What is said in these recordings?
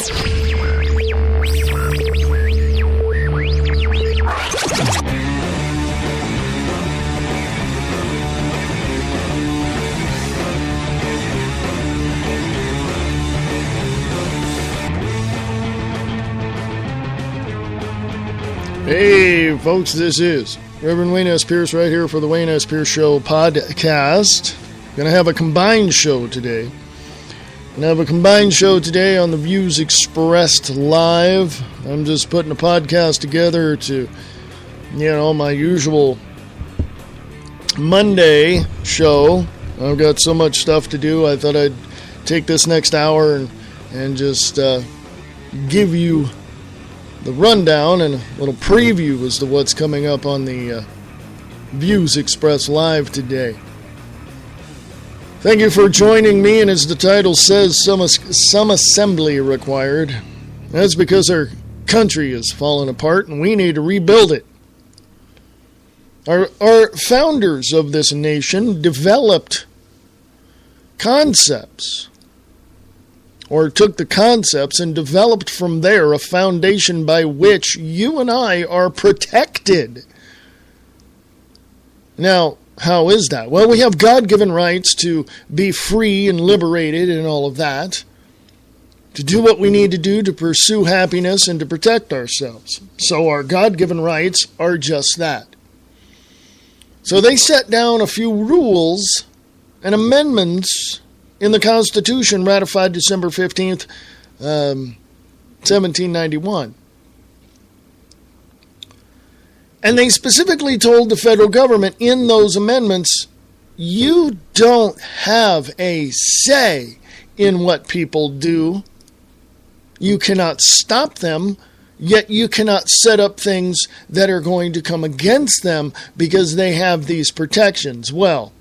Hey, folks, this is Reverend Wayne S. Pierce right here for the Wayne S. Pierce Show podcast. Going to have a combined show today. Going to have a combined show today on the Views Expressed Live. I'm just putting a podcast together to, my usual Monday show. I've got so much stuff to do. I thought I'd take this next hour and just give you the rundown and a little preview as to what's coming up on the Views Express Live today. Thank you for joining me, and as the title says, some assembly required. That's because our country is falling apart and we need to rebuild it. Our founders of this nation developed concepts, or took the concepts and developed from there a foundation by which you and I are protected. Now, how is that? Well, we have God-given rights to be free and liberated and all of that, to do what we need to do to pursue happiness and to protect ourselves. So our God-given rights are just that. So they set down a few rules and amendments in the Constitution ratified December 15th, 1791. And they specifically told the federal government in those amendments, you don't have a say in what people do. You cannot stop them, yet you cannot set up things that are going to come against them because they have these protections. Well,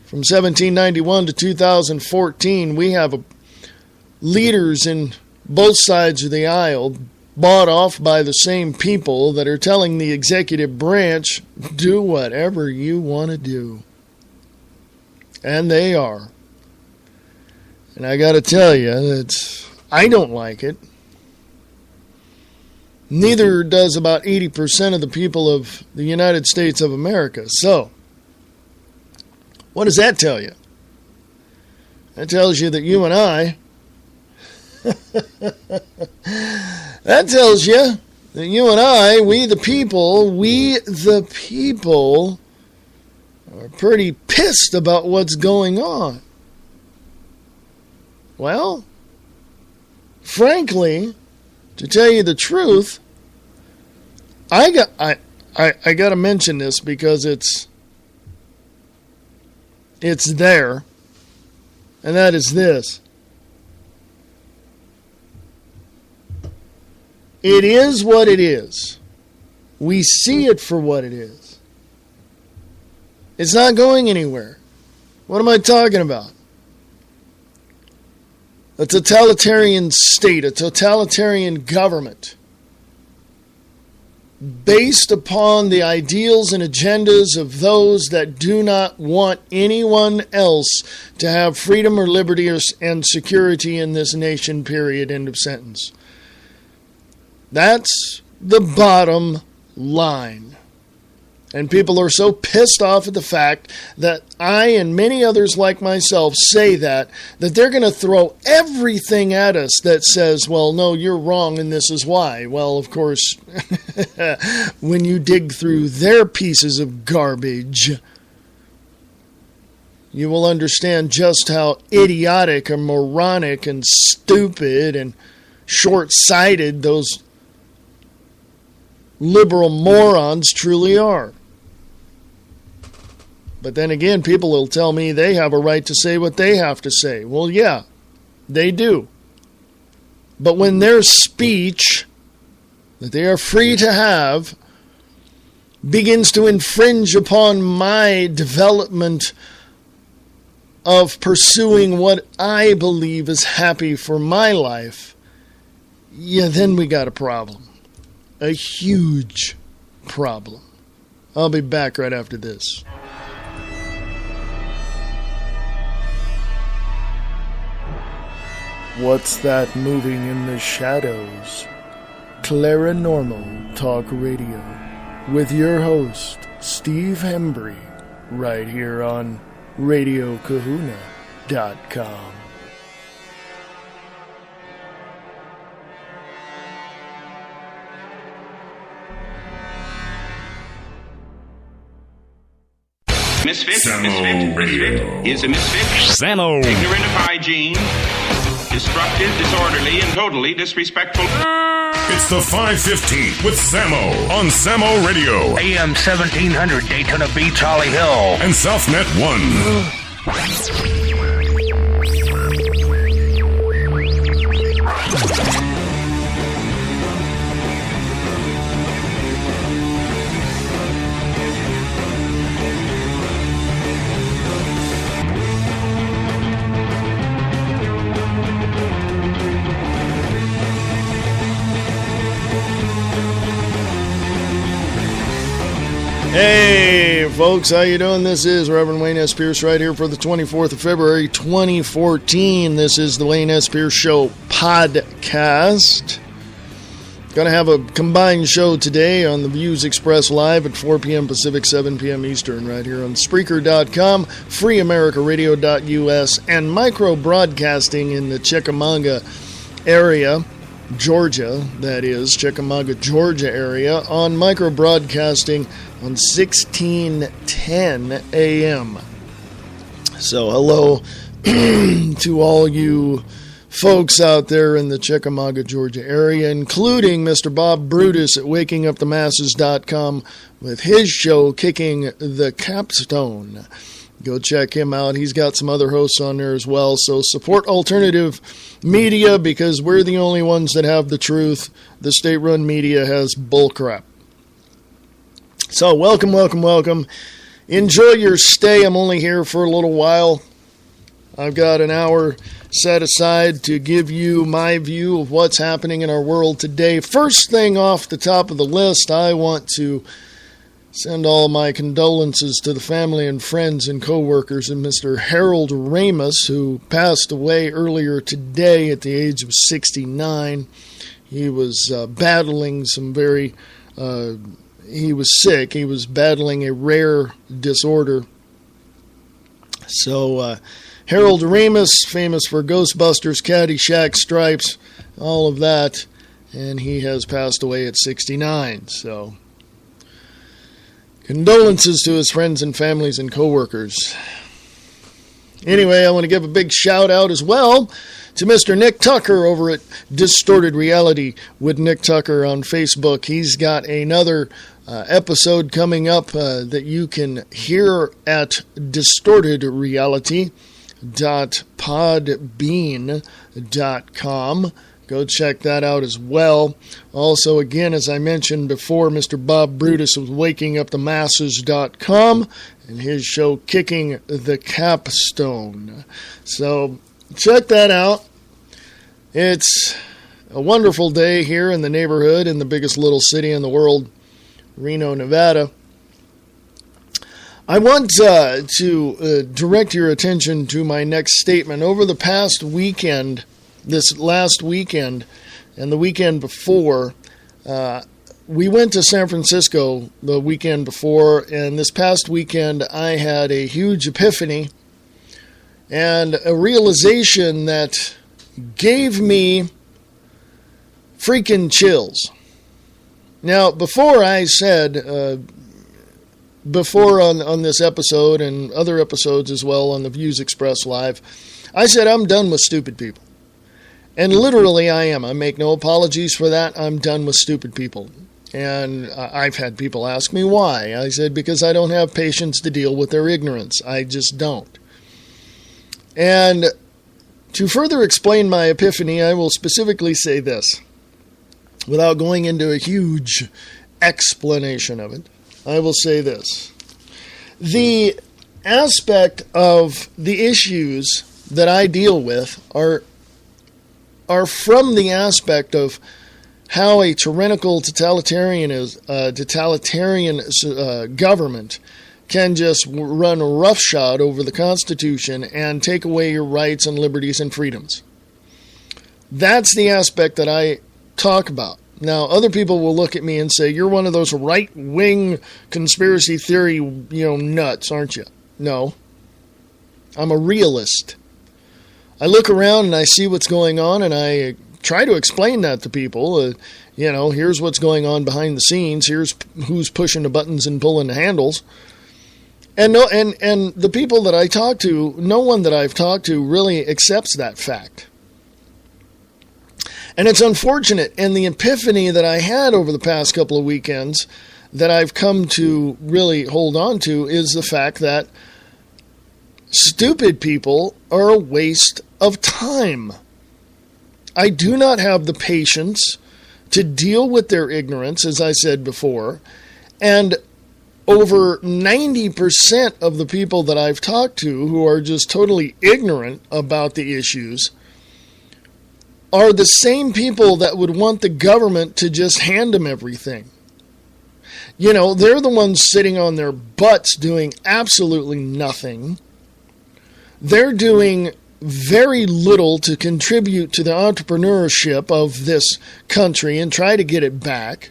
from 1791 to 2014, we have leaders in both sides of the aisle bought off by the same people that are telling the executive branch, do whatever you want to do. And they are. And I got to tell you, I don't like it. Neither does about 80% of the people of the United States of America. So, what does that tell you? That tells you that you and I, that tells you that you and I, we the people are pretty pissed about what's going on. Well, frankly, to tell you the truth, I got to mention this because it's there, and that is this. It is what it is. We see it for what it is. It's not going anywhere. What am I talking about? A totalitarian state, a totalitarian government, based upon the ideals and agendas of those that do not want anyone else to have freedom or liberty and security in this nation, period, end of sentence. That's the bottom line. And people are so pissed off at the fact that I and many others like myself say that they're going to throw everything at us that says, well, no, you're wrong and this is why. Well, of course, when you dig through their pieces of garbage, you will understand just how idiotic and moronic and stupid and short-sighted those liberal morons truly are. But then again, people will tell me they have a right to say what they have to say. Well, yeah, they do. But when their speech that they are free to have begins to infringe upon my development of pursuing what I believe is happy for my life, yeah, then we got a problem. A huge problem. I'll be back right after this. What's that moving in the shadows? Claranormal Talk Radio with your host, Steve Hembry, right here on RadioKahuna.com. Misfit is a misfit. Samo. Ignorant of hygiene, destructive, disorderly, and totally disrespectful. It's the 5:15 with Samo on Samo Radio. AM 1700 Daytona Beach, Holly Hill. And Southnet 1. Hey, folks, how you doing? This is Reverend Wayne S. Pierce right here for the 24th of February, 2014. This is the Wayne S. Pierce Show podcast. Going to have a combined show today on the Views Express Live at 4 p.m. Pacific, 7 p.m. Eastern, right here on Spreaker.com, FreeAmericaRadio.us, and micro broadcasting in the Chickamauga area. Georgia, that is, Chickamauga, Georgia area, on micro broadcasting on 1610 AM. So, hello to all you folks out there in the Chickamauga, Georgia area, including Mr. Bob Brutus at WakingUpTheMasses.com with his show, Kicking the Capstone. Go check him out. He's got some other hosts on there as well. So support alternative media because we're the only ones that have the truth. The state-run media has bullcrap. So welcome, welcome, welcome. Enjoy your stay. I'm only here for a little while. I've got an hour set aside to give you my view of what's happening in our world today. First thing off the top of the list, I want to send all my condolences to the family and friends and co-workers of Mr. Harold Ramis, who passed away earlier today at the age of 69. He was battling some very... he was sick. He was battling a rare disorder. So, Harold Ramis, famous for Ghostbusters, Caddyshack, Stripes, all of that, and he has passed away at 69. So, condolences to his friends and families and co-workers. Anyway, I want to give a big shout out as well to Mr. Nick Tucker over at Distorted Reality with Nick Tucker on Facebook. He's got another episode coming up that you can hear at distortedreality.podbean.com. Go check that out as well. Also, again, as I mentioned before, Mr. Bob Brutus with WakingUpTheMasses.com and his show Kicking the Capstone. So check that out. It's a wonderful day here in the neighborhood in the biggest little city in the world, Reno, Nevada. I want to direct your attention to my next statement. Over the past weekend, this last weekend and the weekend before, we went to San Francisco the weekend before, and this past weekend I had a huge epiphany and a realization that gave me freaking chills. Now, before I said, before on this episode and other episodes as well on the Views Express Live, I said I'm done with stupid people. And literally I am. I make no apologies for that. I'm done with stupid people. And I've had people ask me why. I said, because I don't have patience to deal with their ignorance. I just don't. And to further explain my epiphany, I will specifically say this. Without going into a huge explanation of it, I will say this. The aspect of the issues that I deal with are from the aspect of how a tyrannical totalitarian government can just run roughshod over the Constitution and take away your rights and liberties and freedoms. That's the aspect that I talk about. Now, other people will look at me and say, you're one of those right-wing conspiracy theory, nuts, aren't you? No. I'm a realist. I look around and I see what's going on, and I try to explain that to people. Here's what's going on behind the scenes. Here's who's pushing the buttons and pulling the handles. And the people that I talk to, no one that I've talked to really accepts that fact. And it's unfortunate. And the epiphany that I had over the past couple of weekends that I've come to really hold on to is the fact that stupid people are a waste of time. I do not have the patience to deal with their ignorance, as I said before. And over 90% of the people that I've talked to who are just totally ignorant about the issues are the same people that would want the government to just hand them everything. They're the ones sitting on their butts doing absolutely nothing. They're doing very little to contribute to the entrepreneurship of this country and try to get it back.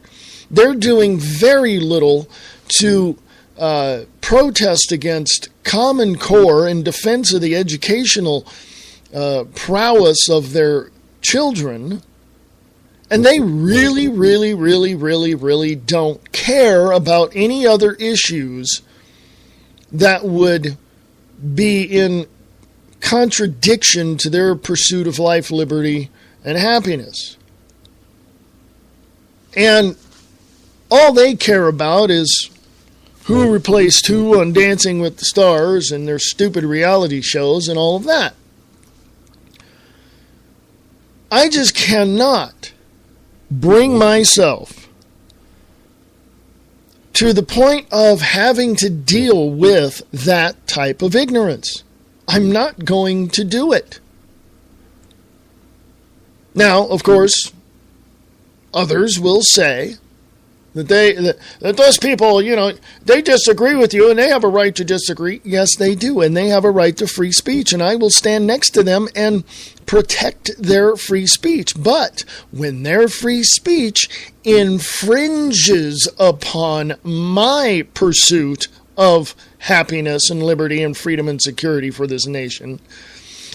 They're doing very little to protest against Common Core in defense of the educational prowess of their children, and they really, really, really, really, really don't care about any other issues that would be in contradiction to their pursuit of life, liberty, and happiness. And all they care about is who replaced who on Dancing with the Stars and their stupid reality shows and all of that. I just cannot bring myself to the point of having to deal with that type of ignorance. I'm not going to do it. Now, of course, others will say that those people, they disagree with you and they have a right to disagree. Yes, they do, and they have a right to free speech, and I will stand next to them and protect their free speech. But when their free speech infringes upon my pursuit of happiness and liberty and freedom and security for this nation,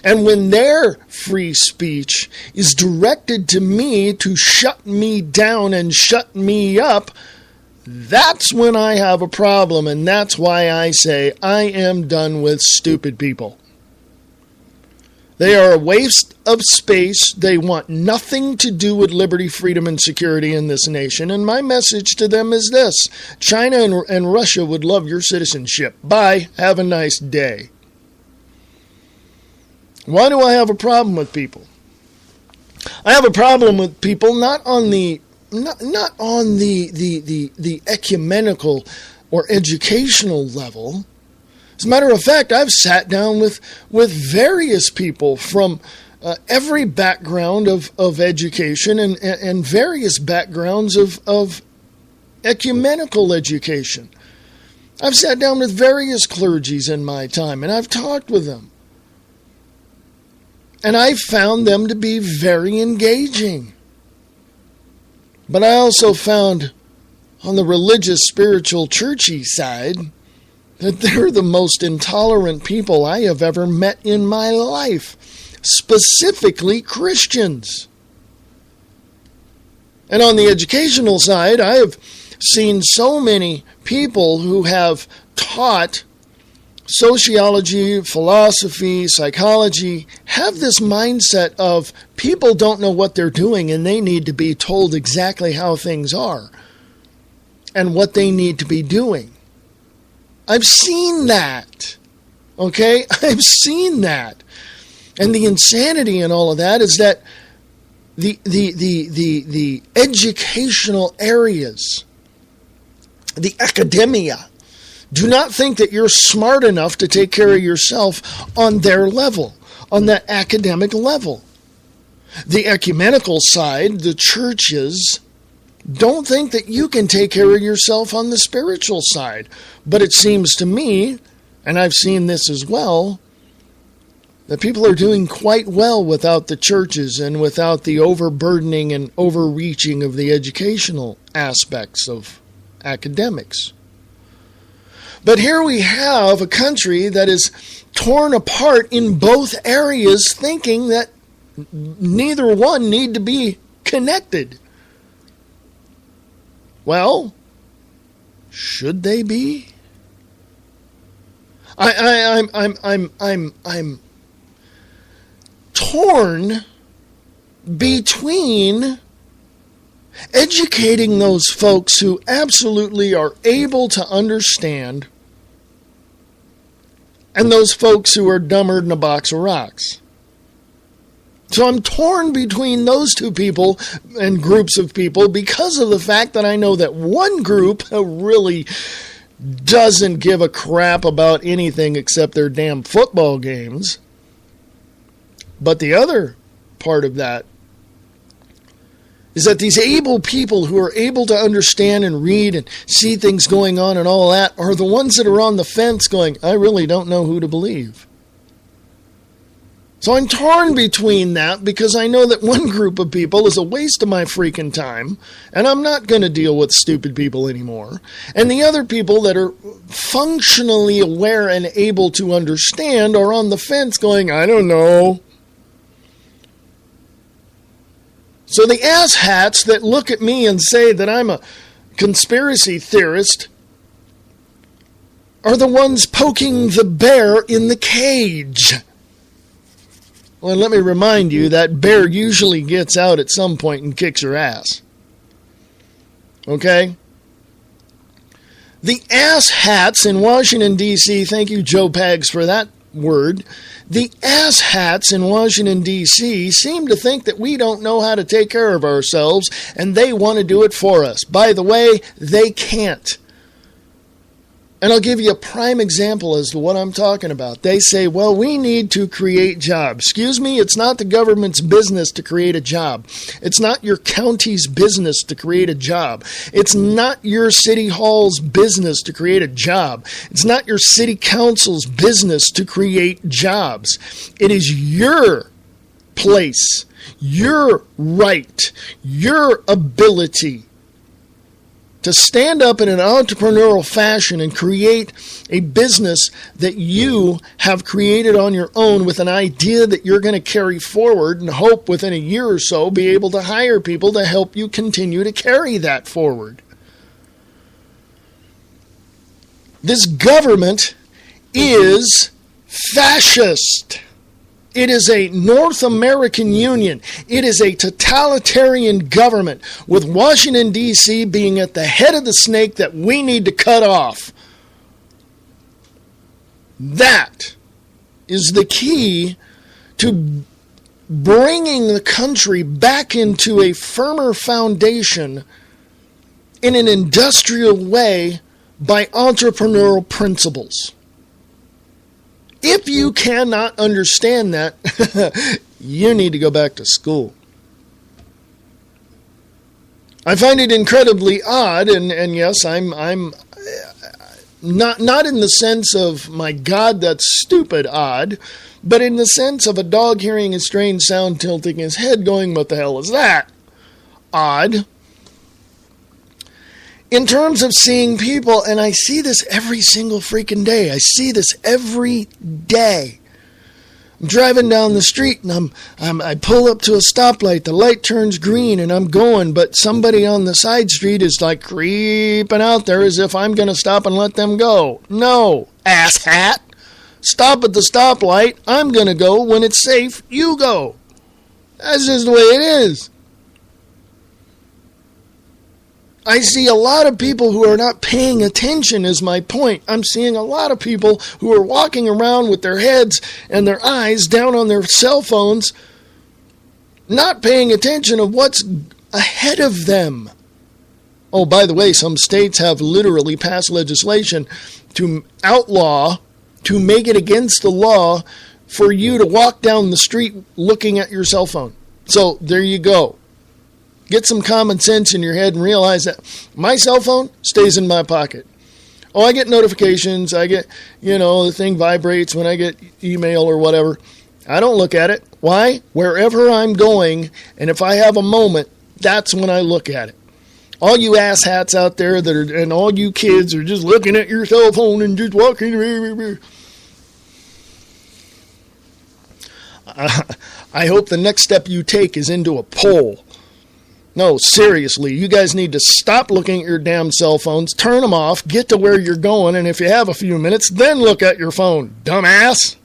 and when their free speech is directed to me to shut me down and shut me up, that's when I have a problem, and that's why I say I am done with stupid people. They are a waste of space. They want nothing to do with liberty, freedom, and security in this nation. And my message to them is this: China and Russia would love your citizenship. Bye. Have a nice day. Why do I have a problem with people? I have a problem with people not on the ecumenical or educational level. As a matter of fact, I've sat down with various people from every background of education and various backgrounds of ecumenical education. I've sat down with various clergies in my time, and I've talked with them. And I found them to be very engaging. But I also found on the religious, spiritual, churchy side that they're the most intolerant people I have ever met in my life, specifically Christians. And on the educational side, I have seen so many people who have taught sociology, philosophy, psychology, have this mindset of people don't know what they're doing and they need to be told exactly how things are and what they need to be doing. I've seen that. Okay? I've seen that. And the insanity in all of that is that the educational areas, the academia, do not think that you're smart enough to take care of yourself on their level, on that academic level. The ecumenical side, the churches, don't think that you can take care of yourself on the spiritual side. But it seems to me, and I've seen this as well, that people are doing quite well without the churches and without the overburdening and overreaching of the educational aspects of academics. But here we have a country that is torn apart in both areas, thinking that neither one need to be connected. Well, should they be? I'm torn between educating those folks who absolutely are able to understand and those folks who are dumber than a box of rocks. So I'm torn between those two people and groups of people because of the fact that I know that one group really doesn't give a crap about anything except their damn football games. But the other part of that is that these able people who are able to understand and read and see things going on and all that are the ones that are on the fence going, I really don't know who to believe. So I'm torn between that because I know that one group of people is a waste of my freaking time and I'm not going to deal with stupid people anymore. And the other people that are functionally aware and able to understand are on the fence going, I don't know. So the asshats that look at me and say that I'm a conspiracy theorist are the ones poking the bear in the cage. Well, let me remind you, that bear usually gets out at some point and kicks her ass. Okay? The asshats in Washington, D.C., thank you, Joe Pags, for that word. The asshats in Washington, D.C. seem to think that we don't know how to take care of ourselves, and they want to do it for us. By the way, they can't. And I'll give you a prime example as to what I'm talking about. They say, well, we need to create jobs. Excuse me, it's not the government's business to create a job. It's not your county's business to create a job. It's not your city hall's business to create a job. It's not your city council's business to create jobs. It is your place, your right, your ability to stand up in an entrepreneurial fashion and create a business that you have created on your own with an idea that you're going to carry forward and hope within a year or so be able to hire people to help you continue to carry that forward. This government is fascist. It is a North American Union. It is a totalitarian government, with Washington, D.C. being at the head of the snake that we need to cut off. That is the key to bringing the country back into a firmer foundation in an industrial way by entrepreneurial principles. If you cannot understand that, you need to go back to school. I find it incredibly odd, and yes, I'm not in the sense of, my God, that's stupid odd, but in the sense of a dog hearing a strange sound, tilting his head, going, what the hell is that? Odd. In terms of seeing people, and I see this every single freaking day. I see this every day. I'm driving down the street and I pull up to a stoplight. The light turns green and I'm going, but somebody on the side street is like creeping out there as if I'm going to stop and let them go. No, asshat. Stop at the stoplight. I'm going to go. When it's safe, you go. That's just the way it is. I see a lot of people who are not paying attention, is my point. I'm seeing a lot of people who are walking around with their heads and their eyes down on their cell phones, not paying attention of what's ahead of them. Oh, by the way, some states have literally passed legislation to outlaw, to make it against the law for you to walk down the street looking at your cell phone. So there you go. Get some common sense in your head and realize that my cell phone stays in my pocket. Oh, I get notifications. I get, the thing vibrates when I get email or whatever. I don't look at it. Why? Wherever I'm going, and if I have a moment, that's when I look at it. All you asshats out there and all you kids are just looking at your cell phone and just walking. I hope the next step you take is into a poll. No, seriously, you guys need to stop looking at your damn cell phones, turn them off, get to where you're going, and if you have a few minutes, then look at your phone, dumbass.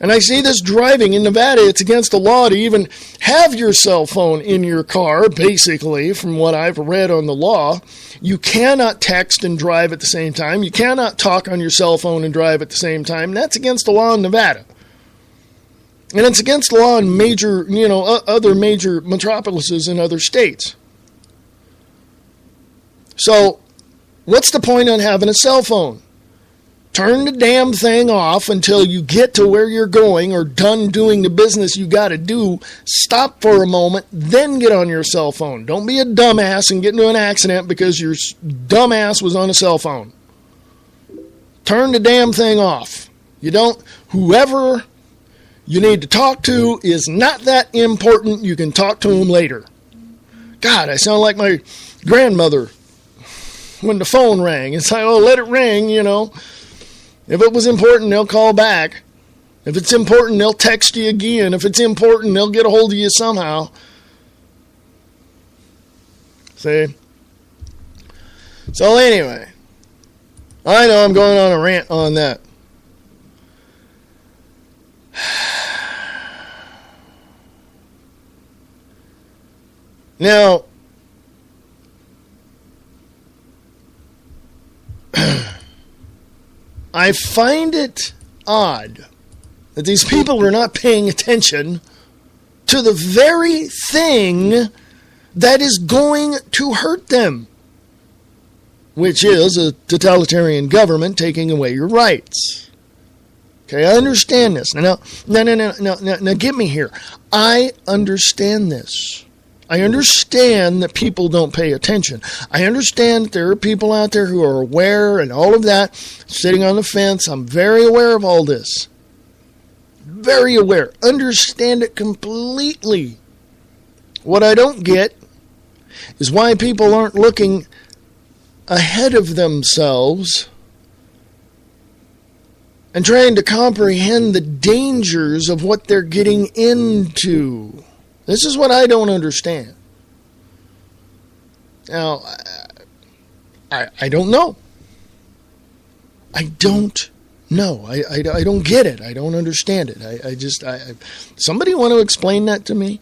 And I see this driving in Nevada. It's against the law to even have your cell phone in your car, basically, from what I've read on the law. You cannot text and drive at the same time. You cannot talk on your cell phone and drive at the same time. That's against the law in Nevada. And it's against the law in major, other major metropolises in other states. So, what's the point on having a cell phone? Turn the damn thing off until you get to where you're going or done doing the business you got to do. Stop for a moment, then get on your cell phone. Don't be a dumbass and get into an accident because your dumbass was on a cell phone. Turn the damn thing off. Whoever you need to talk to is not that important. You can talk to them later. God, I sound like my grandmother when the phone rang. It's like, let it ring, If it was important, they'll call back. If it's important, they'll text you again. If it's important, they'll get a hold of you somehow. See? So anyway, I know I'm going on a rant on that. Now, I find it odd that these people are not paying attention to the very thing that is going to hurt them, which is a totalitarian government taking away your rights. Okay, I understand this. Now, get me here. I understand this. I understand that people don't pay attention. I understand that there are people out there who are aware and all of that, sitting on the fence. I'm very aware of all this. Very aware. Understand it completely. What I don't get is why people aren't looking ahead of themselves and trying to comprehend the dangers of what they're getting into. This is what I don't understand. Now, I don't know. I don't know. I don't get it. I don't understand it. Somebody want to explain that to me?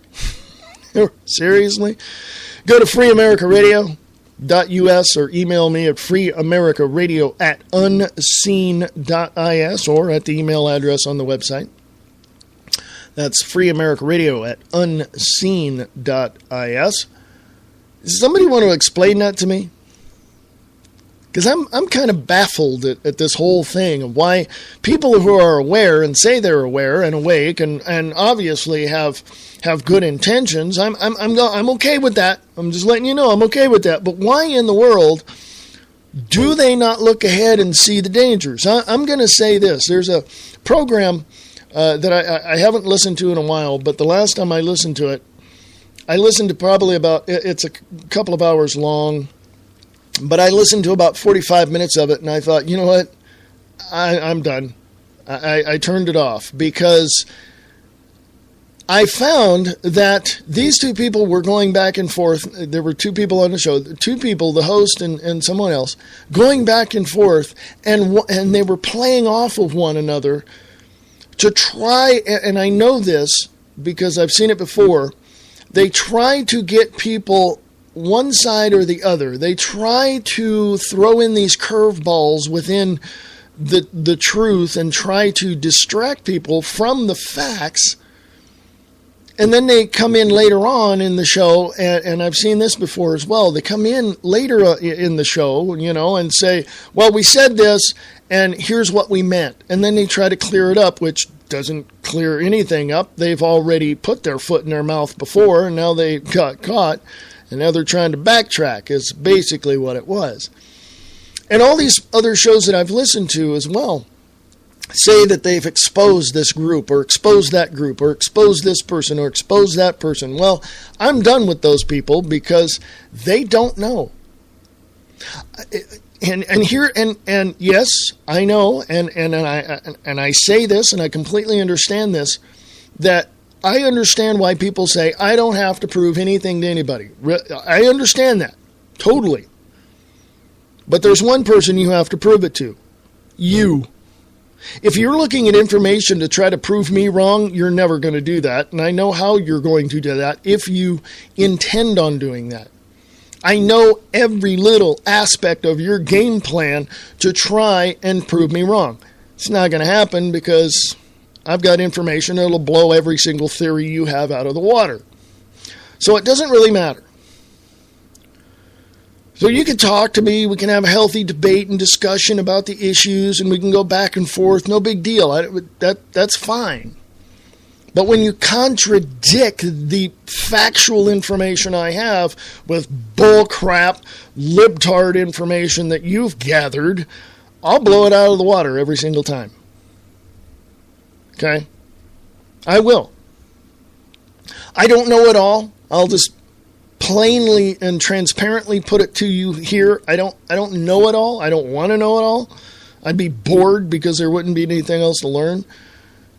Seriously? Go to freeamericaradio.us or email me at freeamericaradio@unseen.is or at the email address on the website. That's freeamericaradio@unseen.is. Does somebody want to explain that to me? Because I'm kind of baffled at this whole thing of why people who are aware and say they're aware and awake and obviously have good intentions. I'm okay with that. I'm just letting you know I'm okay with that. But why in the world do they not look ahead and see the dangers? I'm going to say this. There's a program that I haven't listened to in a while, but the last time I listened to it, I listened to probably it's a couple of hours long, but I listened to about 45 minutes of it, and I thought, you know what, I'm done. I turned it off because I found that these two people were going back and forth. There were two people on the show, two people, the host and someone else, going back and forth, and they were playing off of one another to try, and I know this because I've seen it before, they try to get people one side or the other. They try to throw in these curveballs within the truth and try to distract people from the facts. And then they come in later on in the show, and I've seen this before as well. They come in later in the show, and say, well, we said this, and here's what we meant. And then they try to clear it up, which doesn't clear anything up. They've already put their foot in their mouth before, and now they got caught, and now they're trying to backtrack, is basically what it was. And all these other shows that I've listened to as well, say that they've exposed this group or exposed that group or exposed this person or exposed that person. Well, I'm done with those people because they don't know. And yes, I know, and I say this, and I completely understand this, that I understand why people say I don't have to prove anything to anybody. I understand that totally. But there's one person you have to prove it to. You. If you're looking at information to try to prove me wrong, you're never going to do that. And I know how you're going to do that if you intend on doing that. I know every little aspect of your game plan to try and prove me wrong. It's not going to happen because I've got information that'll blow every single theory you have out of the water. So it doesn't really matter. So you can talk to me, we can have a healthy debate and discussion about the issues, and we can go back and forth, no big deal. That's fine. But when you contradict the factual information I have with bullcrap, libtard information that you've gathered, I'll blow it out of the water every single time. Okay? I will. I don't know it all. I'll just plainly and transparently put it to you here. I don't know it all. I don't want to know it all. I'd be bored because there wouldn't be anything else to learn.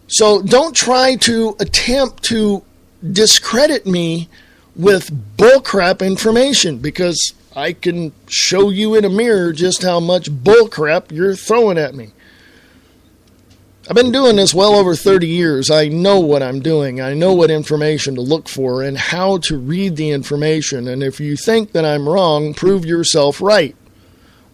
So don't try to attempt to discredit me with bullcrap information, because I can show you in a mirror just how much bullcrap you're throwing at me. I've been doing this well over 30 years. I know what I'm doing. I know what information to look for and how to read the information. And if you think that I'm wrong, prove yourself right.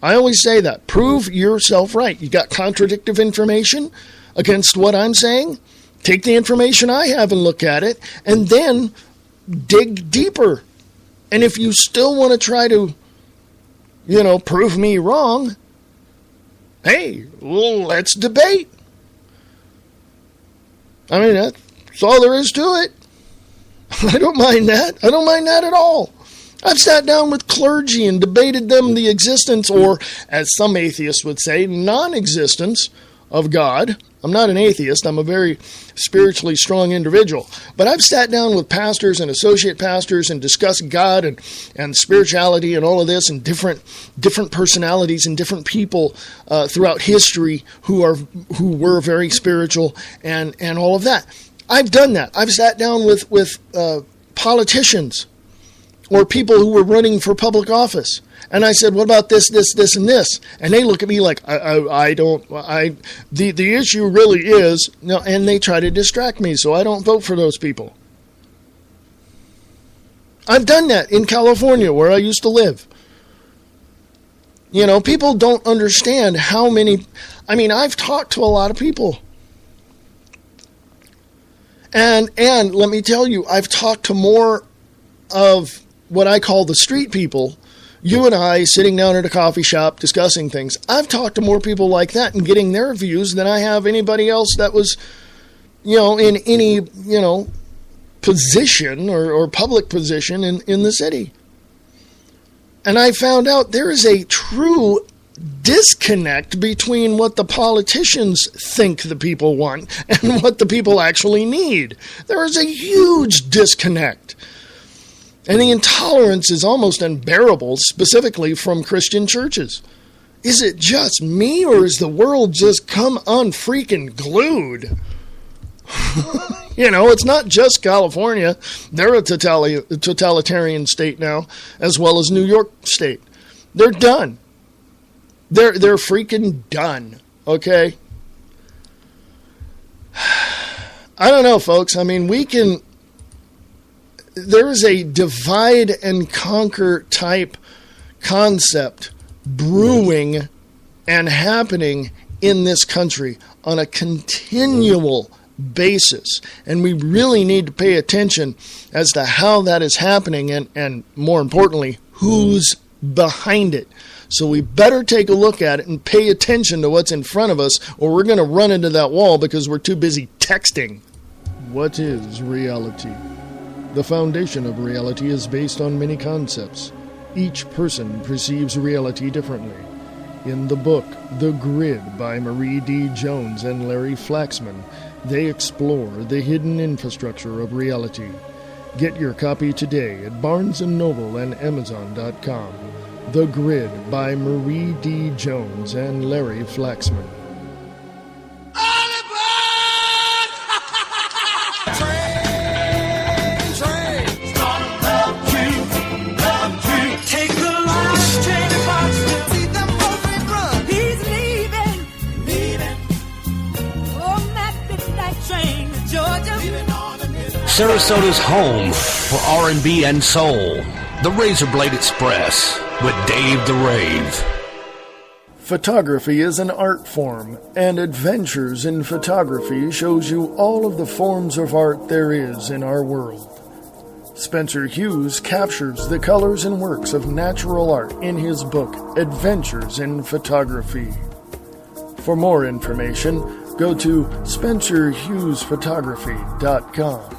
I always say that. Prove yourself right. You got contradictive information against what I'm saying? Take the information I have and look at it, and then dig deeper. And if you still want to try to, prove me wrong, hey, well, let's debate. I mean, that's all there is to it. I don't mind that. I don't mind that at all. I've sat down with clergy and debated them the existence, or as some atheists would say, non-existence of God. I'm not an atheist. I'm a very spiritually strong individual. But I've sat down with pastors and associate pastors and discussed God and spirituality and all of this, and different personalities and different people throughout history who were very spiritual and all of that. I've done that. I've sat down with politicians or people who were running for public office. And I said, what about this, and this? And they look at me like, the issue really is, and they try to distract me, so I don't vote for those people. I've done that in California, where I used to live. People don't understand how many, I've talked to a lot of people. And let me tell you, I've talked to more of what I call the street people. You and I sitting down at a coffee shop discussing things. I've talked to more people like that and getting their views than I have anybody else that was, in any, position or public position in the city. And I found out there is a true disconnect between what the politicians think the people want and what the people actually need. There is a huge disconnect. And the intolerance is almost unbearable, specifically from Christian churches. Is it just me, or is the world just come unfreaking glued? It's not just California. They're a totalitarian state now, as well as New York State. They're done. They're freaking done, okay? I don't know, folks. There is a divide and conquer type concept brewing and happening in this country on a continual basis. And we really need to pay attention as to how that is happening and more importantly, who's behind it. So we better take a look at it and pay attention to what's in front of us, or we're going to run into that wall because we're too busy texting. What is reality? The foundation of reality is based on many concepts. Each person perceives reality differently. In the book, The Grid by Marie D. Jones and Larry Flaxman, they explore the hidden infrastructure of reality. Get your copy today at Barnes & Noble and Amazon.com. The Grid by Marie D. Jones and Larry Flaxman. Sarasota's home for R&B and soul. The Razor Blade Express with Dave the Rave. Photography is an art form, and Adventures in Photography shows you all of the forms of art there is in our world. Spencer Hughes captures the colors and works of natural art in his book, Adventures in Photography. For more information, go to SpencerHughesPhotography.com.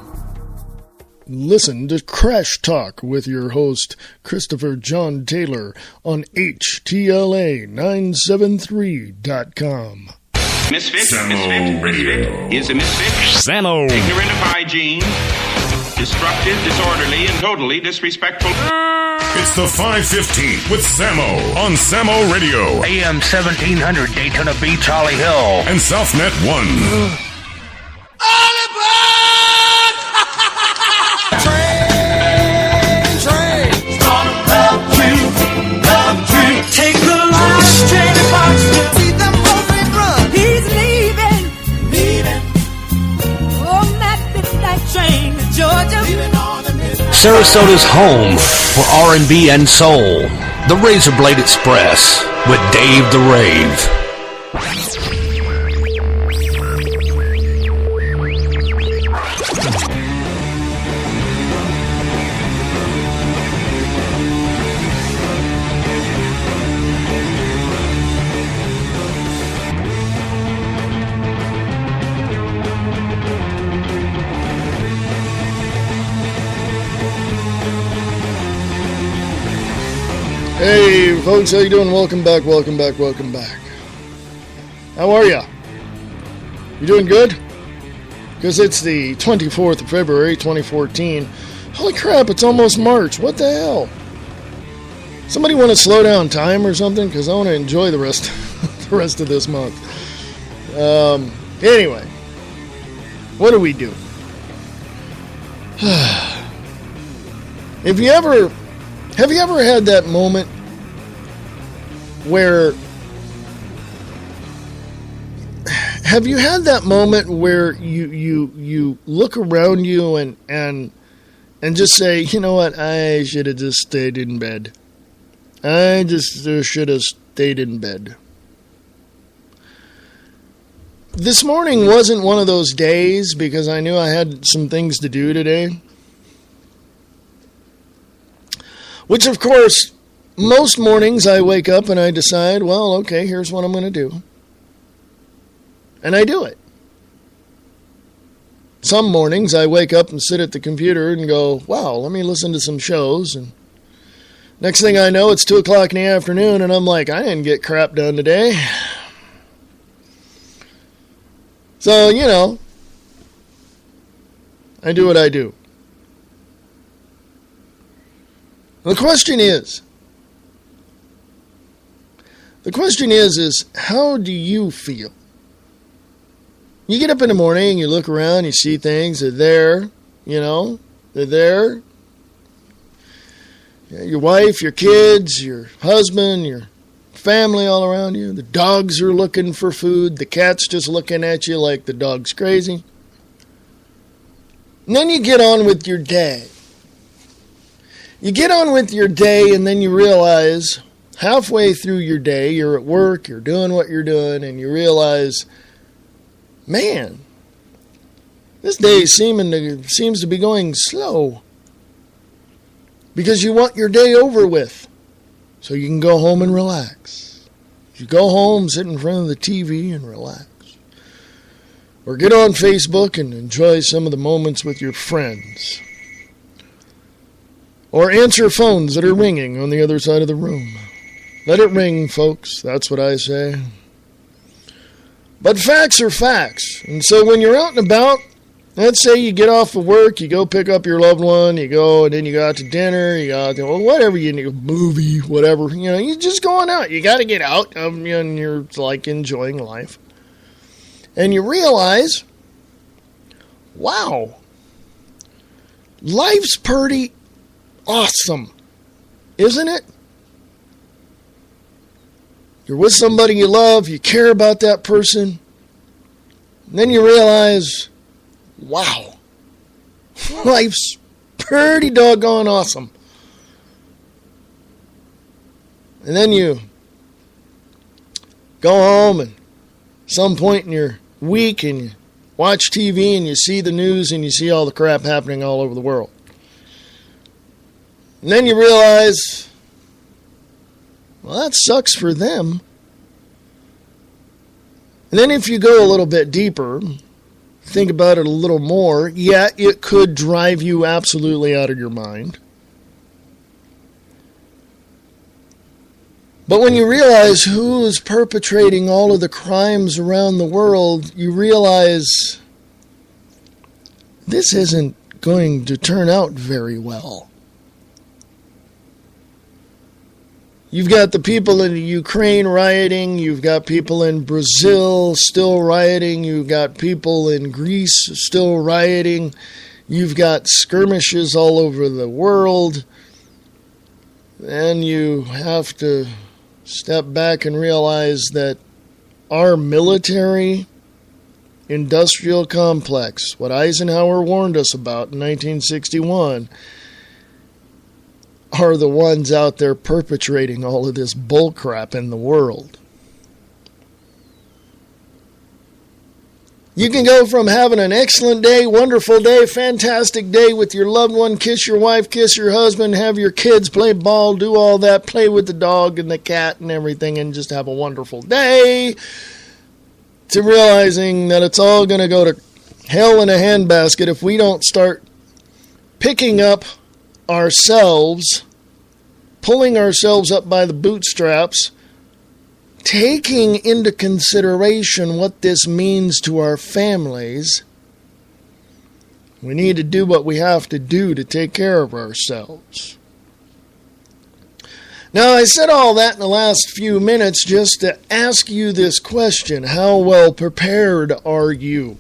Listen to Crash Talk with your host, Christopher John Taylor, on HTLA973.com. Misfit is a misfit. Samo. Ignorant of hygiene. Destructive, disorderly, and totally disrespectful. It's the 515 with Samo on Samo Radio. AM 1700 Daytona Beach, Holly Hill. And SouthNet 1. Take the last train to Boston. See them moving run. He's leaving. On that midnight train to Georgia. Sarasota's home for R&B and soul. The Razor Blade Express with Dave the Rave. Hey, folks, how you doing? Welcome back. How are ya? You doing good? Because it's the 24th of February, 2014. Holy crap, it's almost March. What the hell? Somebody want to slow down time or something? Because I want to enjoy the rest of this month. Anyway, what do we do? Have you ever had that moment where you look around you and just say, you know what, I should have just stayed in bed. I just should have stayed in bed. This morning wasn't one of those days because I knew I had some things to do today. Which, of course, most mornings I wake up and I decide, well, okay, here's what I'm going to do. And I do it. Some mornings I wake up and sit at the computer and go, wow, let me listen to some shows. And next thing I know, it's 2 o'clock in the afternoon, and I'm like, I didn't get crap done today. So, you know, I do what I do. The question is, how do you feel? You get up in the morning, you look around, you see things, they're there, they're there. Your wife, your kids, your husband, your family all around you. The dogs are looking for food. The cat's just looking at you like the dog's crazy. And then you get on with your day. You get on with your day, and then you realize halfway through your day, you're at work, you're doing what you're doing, and you realize, man, this day seems to be going slow. Because you want your day over with, so you can go home and relax. You go home, sit in front of the TV and relax. Or get on Facebook and enjoy some of the moments with your friends. Or answer phones that are ringing on the other side of the room. Let it ring, folks. That's what I say. But facts are facts. And so when you're out and about, let's say you get off of work, you go pick up your loved one, you go, and then you go out to dinner, you go out to, well, whatever you need, movie, whatever. You know, you're just going out. You got to get out, and you're, like, enjoying life. And you realize, wow, life's pretty awesome, isn't it? You're with somebody you love, you care about that person, and then you realize, wow, life's pretty doggone awesome. And then you go home and some point in your week and you watch TV and you see the news and you see all the crap happening all over the world. And then you realize, well, that sucks for them. And then if you go a little bit deeper, think about it a little more, yeah, it could drive you absolutely out of your mind. But when you realize who is perpetrating all of the crimes around the world, you realize this isn't going to turn out very well. You've got the people in Ukraine rioting, you've got people in Brazil still rioting, you've got people in Greece still rioting, you've got skirmishes all over the world, and you have to step back and realize that our military industrial complex, what Eisenhower warned us about in 1961, are the ones out there perpetrating all of this bullcrap in the world. You can go from having an excellent day, wonderful day, fantastic day with your loved one, kiss your wife, kiss your husband, have your kids play ball, do all that, play with the dog and the cat and everything, and just have a wonderful day, to realizing that it's all going to go to hell in a handbasket if we don't start picking up ourselves, pulling ourselves up by the bootstraps, taking into consideration what this means to our families. We need to do what we have to do to take care of ourselves. Now, I said all that in the last few minutes just to ask you this question: how well prepared are you?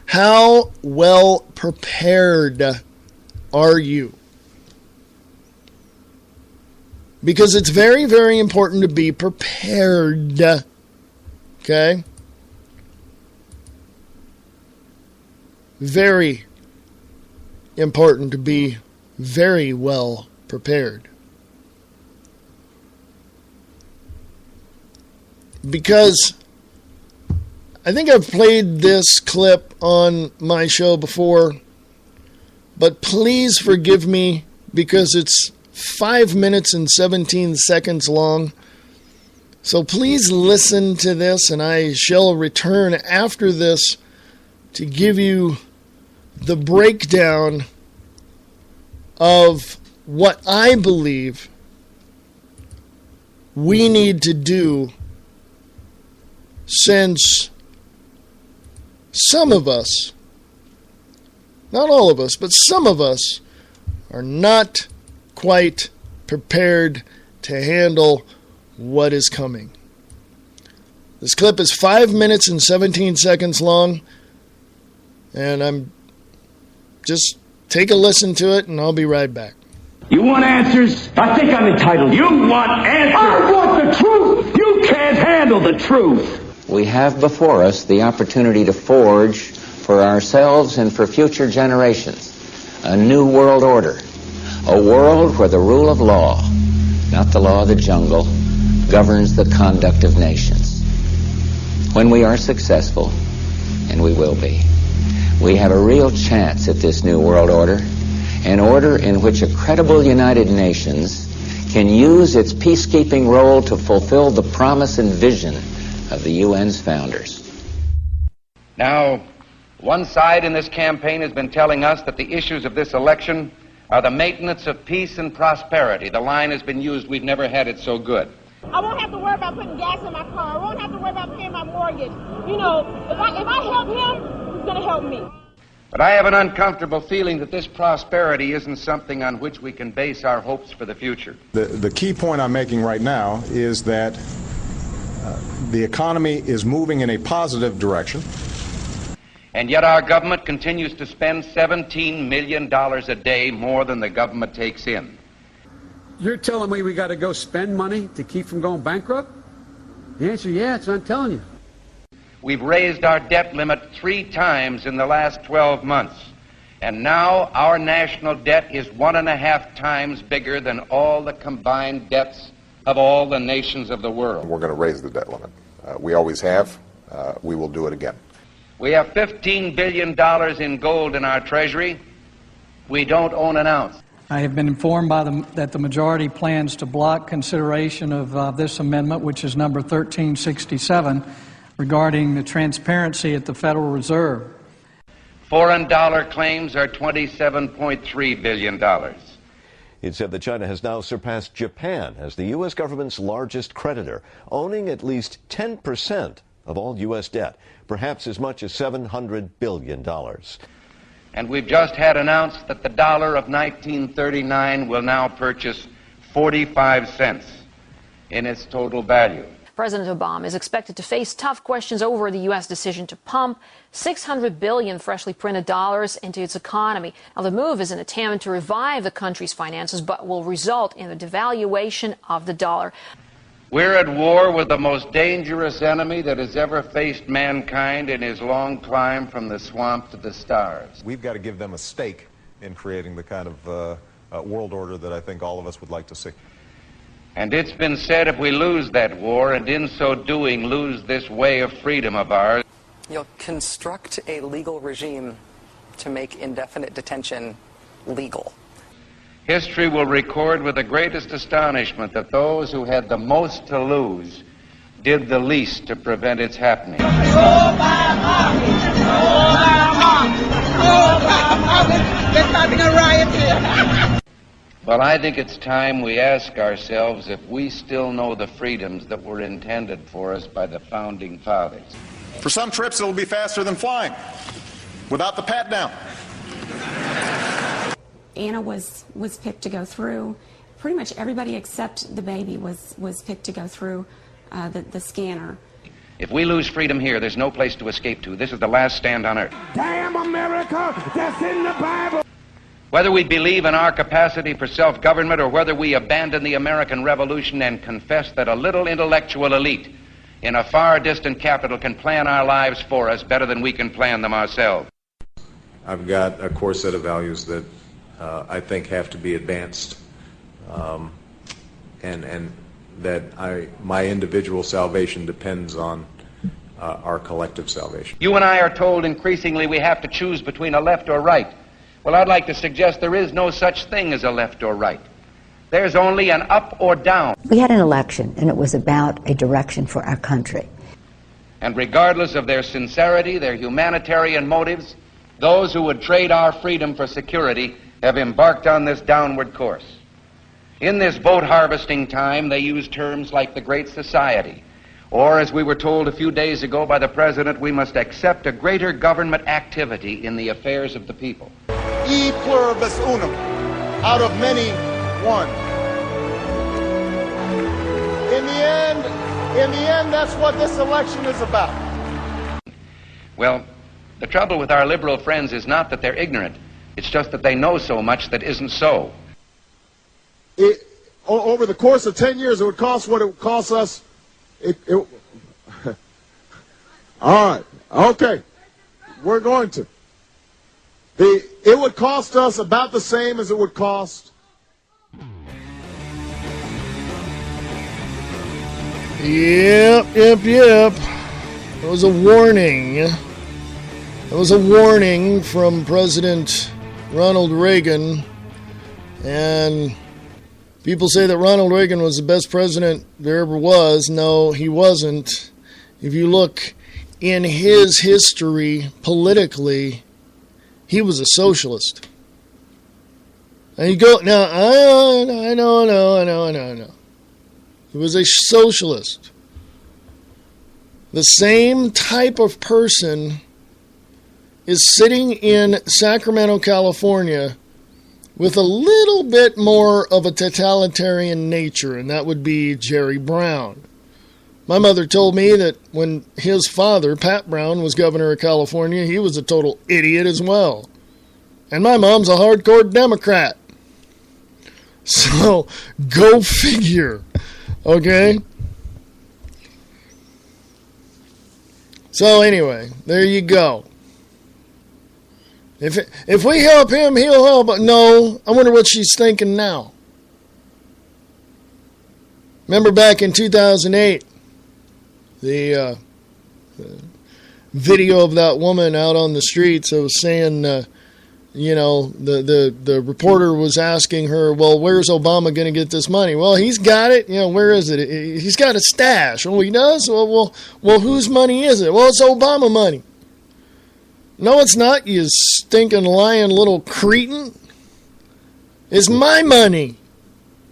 How well prepared are you? Because it's very, very important to be prepared. Okay? Very important to be very well prepared. Because I think I've played this clip on my show before, but please forgive me because it's 5 minutes and 17 seconds long. So please listen to this, and I shall return after this to give you the breakdown of what I believe we need to do, since some of us, not all of us, but some of us are not quite prepared to handle what is coming. This clip is 5 minutes and 17 seconds long, and I'm just take a listen to it, and I'll be right back. You want answers? I think I'm entitled. You want answers? I want the truth! You can't handle the truth! We have before us the opportunity to forge for ourselves and for future generations a new world order. A world where the rule of law, not the law of the jungle, governs the conduct of nations. When we are successful, and we will be, we have a real chance at this new world order, an order in which a credible United Nations can use its peacekeeping role to fulfill the promise and vision of the UN's founders. Now, one side in this campaign has been telling us that the issues of this election are the maintenance of peace and prosperity. The line has been used, we've never had it so good. I won't have to worry about putting gas in my car. I won't have to worry about paying my mortgage. You know, if I help him, he's going to help me. But I have an uncomfortable feeling that this prosperity isn't something on which we can base our hopes for the future. The key point I'm making right now is that the economy is moving in a positive direction. And yet our government continues to spend $17 million a day more than the government takes in. You're telling me we got to go spend money to keep from going bankrupt? The answer, yeah, it's what I'm telling you. We've raised our debt limit 3 times in the last 12 months. And now our national debt is 1.5 times bigger than all the combined debts of all the nations of the world. We're going to raise the debt limit. We always have. We will do it again. We have $15 billion in gold in our treasury. We don't own an ounce. I have been informed that the majority plans to block consideration of this amendment, which is number 1367, regarding the transparency at the Federal Reserve. Foreign dollar claims are $27.3 billion. It said that China has now surpassed Japan as the U.S. government's largest creditor, owning at least 10% of all U.S. debt, perhaps as much as $700 billion. And we've just had announced that the dollar of 1939 will now purchase 45 cents in its total value. President Obama is expected to face tough questions over the U.S. decision to pump $600 billion freshly printed dollars into its economy. Now, the move is an attempt to revive the country's finances, but will result in a devaluation of the dollar. We're at war with the most dangerous enemy that has ever faced mankind in his long climb from the swamp to the stars. We've got to give them a stake in creating the kind of world order that I think all of us would like to see. And it's been said if we lose that war, and in so doing lose this way of freedom of ours, you'll construct a legal regime to make indefinite detention legal. History will record with the greatest astonishment that those who had the most to lose did the least to prevent its happening. They're starting a riot here. Well, I think it's time we ask ourselves if we still know the freedoms that were intended for us by the Founding Fathers. For some trips, it'll be faster than flying, without the pat down. Anna was picked to go through. Pretty much everybody except the baby was picked to go through the scanner. If we lose freedom here, there's no place to escape to. This is the last stand on earth. Damn America, that's in the Bible. Whether we believe in our capacity for self-government or whether we abandon the American Revolution and confess that a little intellectual elite in a far distant capital can plan our lives for us better than we can plan them ourselves. I've got a core set of values that I think have to be advanced, and that my individual salvation depends on our collective salvation. You and I are told increasingly we have to choose between a left or right. Well, I'd like to suggest there is no such thing as a left or right. There's only an up or down. We had an election, and it was about a direction for our country. And regardless of their sincerity, their humanitarian motives, those who would trade our freedom for security have embarked on this downward course. In this vote harvesting time, they use terms like the Great Society, or, as we were told a few days ago by the President, we must accept a greater government activity in the affairs of the people. E pluribus unum, out of many, one. In the end, that's what this election is about. Well, the trouble with our liberal friends is not that they're ignorant. It's just that they know so much that isn't so. Over the course of 10 years, it would cost what it would cost us. All right, okay, we're going to. It would cost us about the same as it would cost. Yep. That was a warning. That was a warning from President Ronald Reagan. And people say that Ronald Reagan was the best president there ever was. No, he wasn't. If you look in his history politically, he was a socialist. And you go, now, I know. He was a socialist. The same type of person is sitting in Sacramento, California, with a little bit more of a totalitarian nature, and that would be Jerry Brown. My mother told me that when his father, Pat Brown, was governor of California, he was a total idiot as well. And my mom's a hardcore Democrat. So, go figure. Okay? So anyway, there you go. If we help him, he'll help. No, I wonder what she's thinking now. Remember back in 2008, the video of that woman out on the streets that was saying, the reporter was asking her, well, where's Obama going to get this money? Well, he's got it. Where is it? He's got a stash. Oh, he does? Well, whose money is it? Well, it's Obama money. No, it's not, you stinking lying little cretin. It's my money.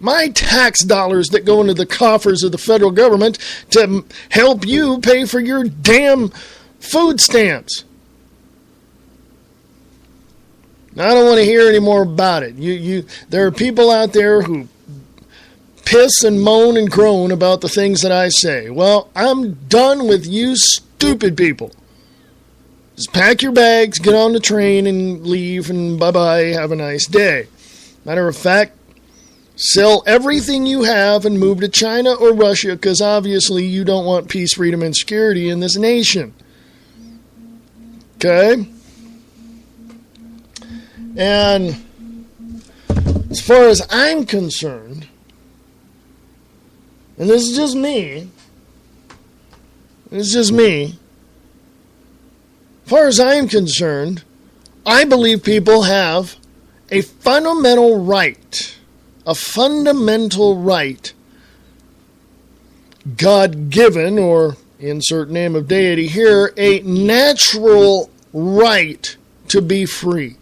My tax dollars that go into the coffers of the federal government to help you pay for your damn food stamps. Now, I don't want to hear any more about it. There are people out there who piss and moan and groan about the things that I say. Well, I'm done with you stupid people. Just pack your bags, get on the train, and leave, and bye-bye, have a nice day. Matter of fact, sell everything you have and move to China or Russia, because obviously you don't want peace, freedom, and security in this nation. Okay? And as far as I'm concerned, and this is just me, as far as I'm concerned, I believe people have a fundamental right, God-given, or insert name of deity here, a natural right to be free.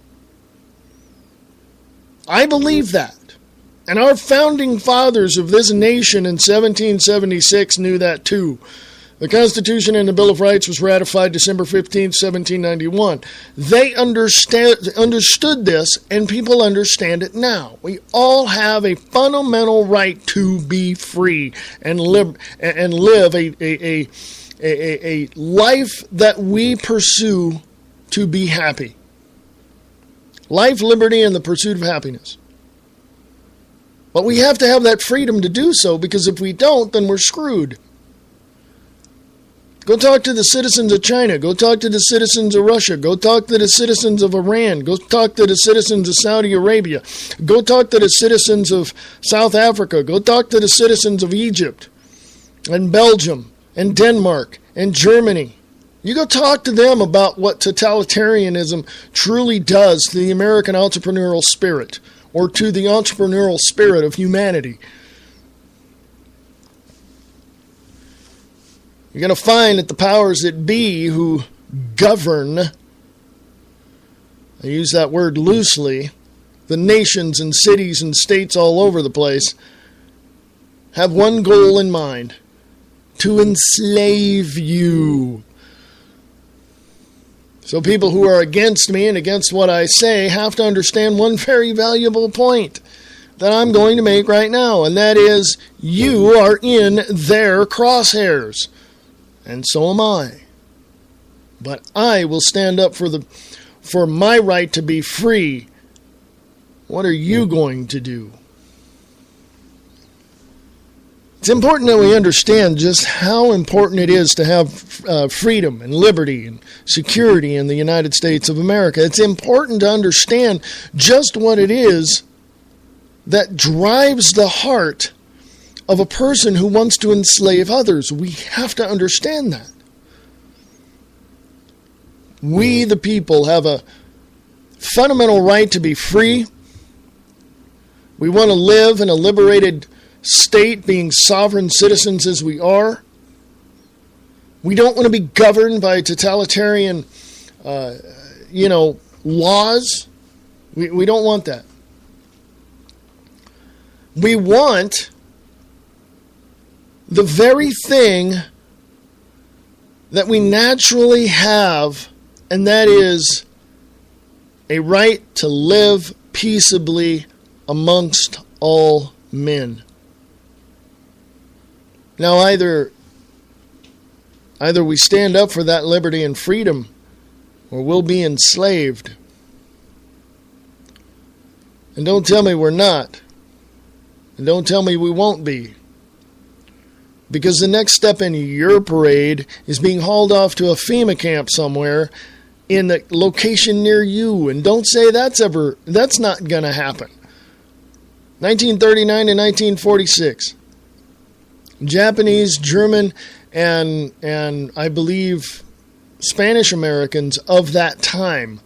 I believe that. And our founding fathers of this nation in 1776 knew that too. The Constitution and the Bill of Rights was ratified December 15, 1791. They understood this, and people understand it now. We all have a fundamental right to be free and live a life that we pursue to be happy. Life, liberty, and the pursuit of happiness. But we have to have that freedom to do so, because if we don't, then we're screwed. Go talk to the citizens of China. Go talk to the citizens of Russia. Go talk to the citizens of Iran. Go talk to the citizens of Saudi Arabia. Go talk to the citizens of South Africa. Go talk to the citizens of Egypt and Belgium and Denmark and Germany. You go talk to them about what totalitarianism truly does to the American entrepreneurial spirit, or to the entrepreneurial spirit of humanity. You're going to find that the powers that be who govern, I use that word loosely, the nations and cities and states all over the place, have one goal in mind: to enslave you. So people who are against me and against what I say have to understand one very valuable point that I'm going to make right now, and that is, you are in their crosshairs. And so am I. But I will stand up for my right to be free. What are you going to do? It's important that we understand just how important it is to have freedom and liberty and security in the United States of America. It's important to understand just what it is that drives the heart of a person who wants to enslave others. We have to understand that. We, the people, have a fundamental right to be free. We want to live in a liberated state, being sovereign citizens as we are. We don't want to be governed by totalitarian, laws. We don't want that. We want the very thing that we naturally have, and that is a right to live peaceably amongst all men. Now, either we stand up for that liberty and freedom, or we'll be enslaved. And don't tell me we're not. And don't tell me we won't be. Because the next step in your parade is being hauled off to a FEMA camp somewhere in a location near you. And don't say that's not going to happen. 1939 to 1946. Japanese, German, and I believe Spanish Americans of that time.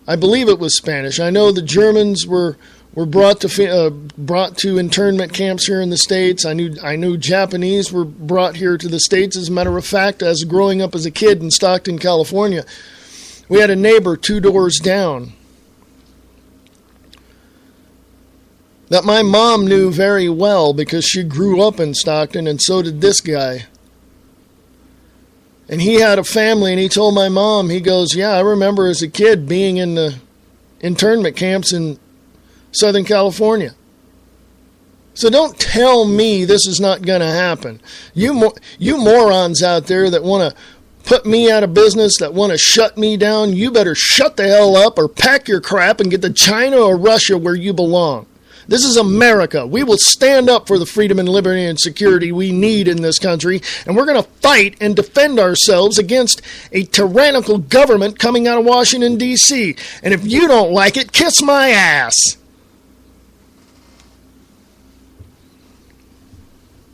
I believe it was Spanish. I know the Germans were brought to internment camps here in the States. I knew Japanese were brought here to the States. As a matter of fact, as growing up as a kid in Stockton, California, we had a neighbor 2 doors down that my mom knew very well because she grew up in Stockton, and so did this guy. And he had a family, and he told my mom, he goes, yeah, I remember as a kid being in the internment camps in Southern California. So don't tell me this is not going to happen. You morons out there that want to put me out of business, that want to shut me down, you better shut the hell up or pack your crap and get to China or Russia where you belong. This is America. We will stand up for the freedom and liberty and security we need in this country, and we're going to fight and defend ourselves against a tyrannical government coming out of Washington, D.C. And if you don't like it, kiss my ass.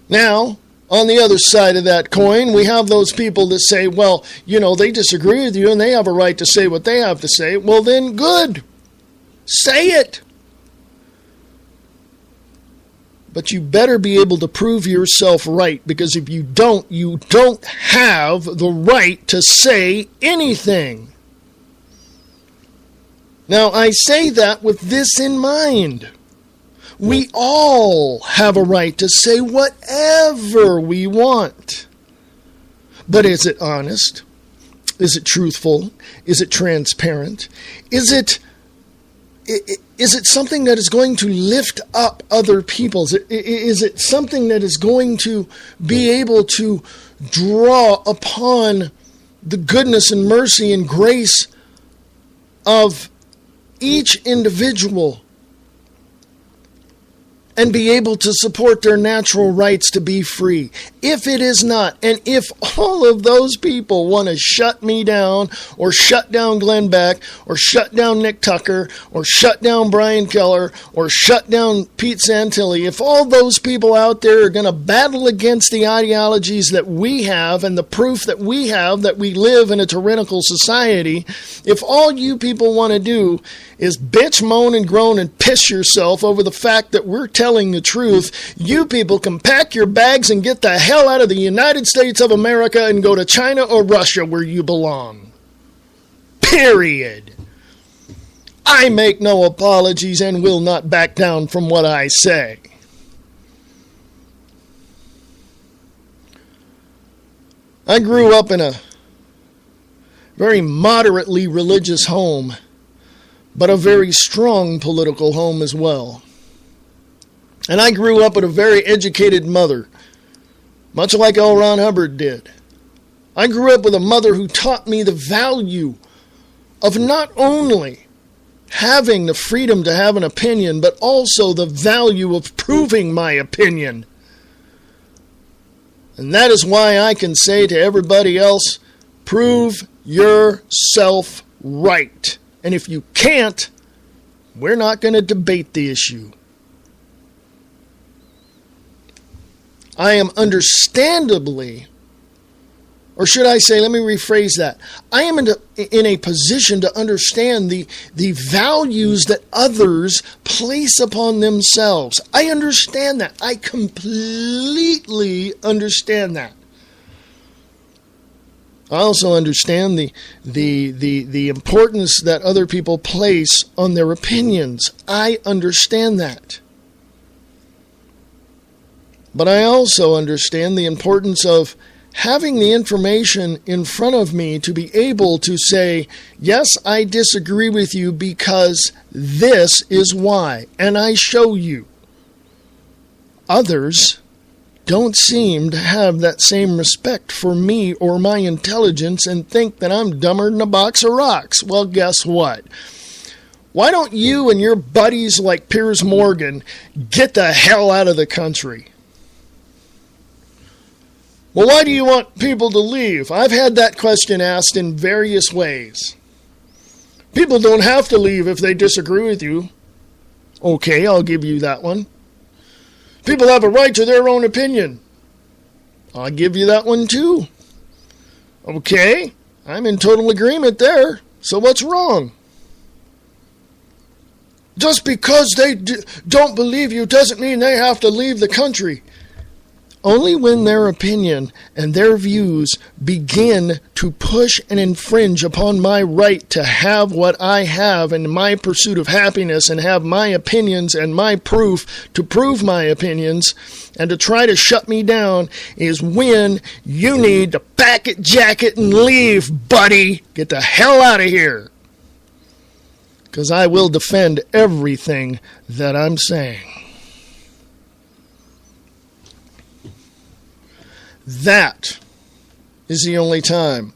Now, on the other side of that coin, we have those people that say, well, they disagree with you and they have a right to say what they have to say. Well, then good. Say it. But you better be able to prove yourself right, because if you don't have the right to say anything. Now, I say that with this in mind. We all have a right to say whatever we want. But is it honest? Is it truthful? Is it transparent? Is it something that is going to lift up other people? Is it something that is going to be able to draw upon the goodness and mercy and grace of each individual and be able to support their natural rights to be free? If it is not, and if all of those people want to shut me down, or shut down Glenn Beck, or shut down Nick Tucker, or shut down Brian Keller, or shut down Pete Santilli, if all those people out there are going to battle against the ideologies that we have and the proof that we have that we live in a tyrannical society, if all you people want to do is bitch, moan, and groan and piss yourself over the fact that we're telling the truth, you people can pack your bags and get the hell out of the United States of America and go to China or Russia where you belong. Period. I make no apologies and will not back down from what I say. I grew up in a very moderately religious home, but a very strong political home as well. And I grew up with a very educated mother, much like L. Ron Hubbard did. I grew up with a mother who taught me the value of not only having the freedom to have an opinion, but also the value of proving my opinion. And that is why I can say to everybody else, prove yourself right. And if you can't, we're not going to debate the issue. I am understandably, or should I say, let me rephrase that. I am in a position to understand the values that others place upon themselves. I understand that. I completely understand that. I also understand the importance that other people place on their opinions. I understand that. But I also understand the importance of having the information in front of me to be able to say, yes, I disagree with you because this is why, and I show you. Others don't seem to have that same respect for me or my intelligence and think that I'm dumber than a box of rocks. Well, guess what? Why don't you and your buddies like Piers Morgan get the hell out of the country? Well, why do you want people to leave? I've had that question asked in various ways. People don't have to leave if they disagree with you. Okay, I'll give you that one. People have a right to their own opinion. I'll give you that one too. Okay, I'm in total agreement there. So what's wrong? Just because they don't believe you doesn't mean they have to leave the country. Only when their opinion and their views begin to push and infringe upon my right to have what I have in my pursuit of happiness and have my opinions and my proof to prove my opinions and to try to shut me down is when you need to pack it, jacket, and leave, buddy. Get the hell out of here. Because I will defend everything that I'm saying. That is the only time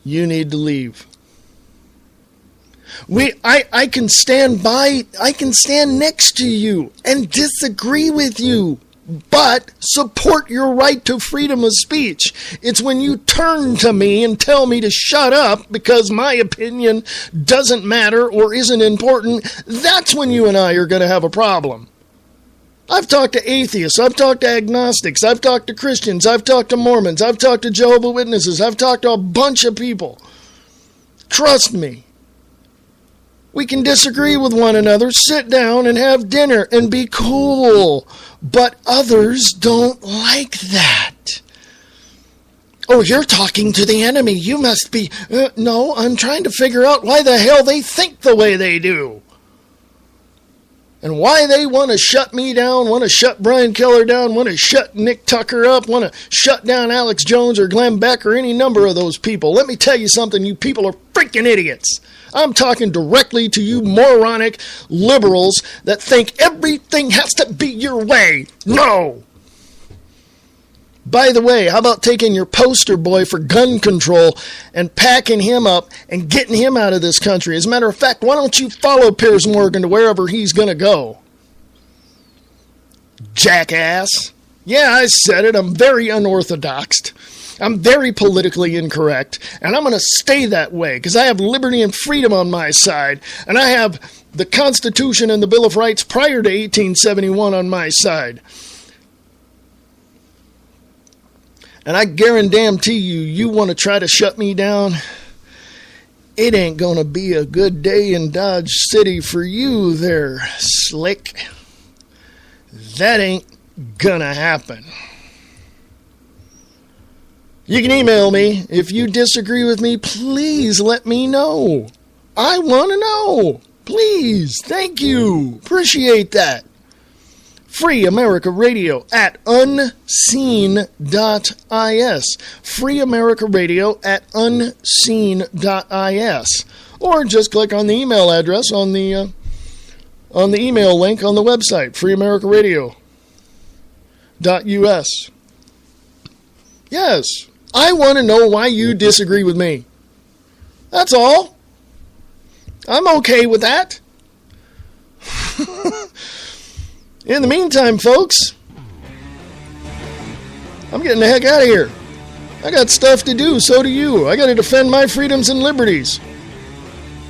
you need to leave. I can stand next to you and disagree with you, but support your right to freedom of speech. It's when you turn to me and tell me to shut up because my opinion doesn't matter or isn't important, that's when you and I are going to have a problem. I've talked to atheists, I've talked to agnostics, I've talked to Christians, I've talked to Mormons, I've talked to Jehovah's Witnesses, I've talked to a bunch of people. Trust me. We can disagree with one another, sit down and have dinner and be cool. But others don't like that. Oh, you're talking to the enemy. You must be... No, I'm trying to figure out why the hell they think the way they do. And why they want to shut me down, want to shut Brian Keller down, want to shut Nick Tucker up, want to shut down Alex Jones or Glenn Beck or any number of those people. Let me tell you something, you people are freaking idiots. I'm talking directly to you moronic liberals that think everything has to be your way. No! By the way, how about taking your poster boy for gun control and packing him up and getting him out of this country? As a matter of fact, why don't you follow Piers Morgan to wherever he's going to go? Jackass. Yeah, I said it. I'm very unorthodox. I'm very politically incorrect. And I'm going to stay that way because I have liberty and freedom on my side. And I have the Constitution and the Bill of Rights prior to 1871 on my side. And I guarantee you, you want to try to shut me down, it ain't going to be a good day in Dodge City for you there, slick. That ain't going to happen. You can email me. If you disagree with me, please let me know. I want to know. Please. Thank you. Appreciate that. Free America Radio at unseen.is. Free America Radio at unseen.is. Or just click on the email address on the email link on the website, freeamericaradio.us. Yes, I want to know why you disagree with me. That's all. I'm okay with that. In the meantime, folks, I'm getting the heck out of here. I got stuff to do, so do you. I got to defend my freedoms and liberties.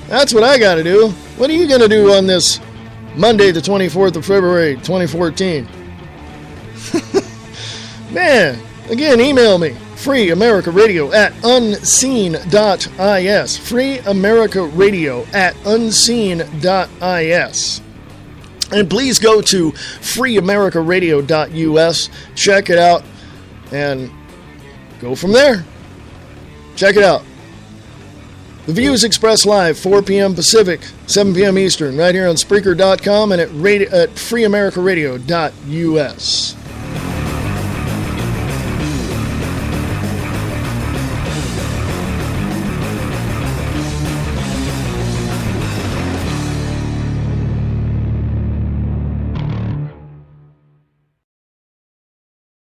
That's what I got to do. What are you going to do on this Monday, the 24th of February, 2014? Man, again, email me. freeamericaradio at unseen.is. freeamericaradio at unseen.is. And please go to freeamericaradio.us, check it out, and go from there. Check it out. The views expressed live, 4 p.m. Pacific, 7 p.m. Eastern, right here on Spreaker.com and at freeamericaradio.us.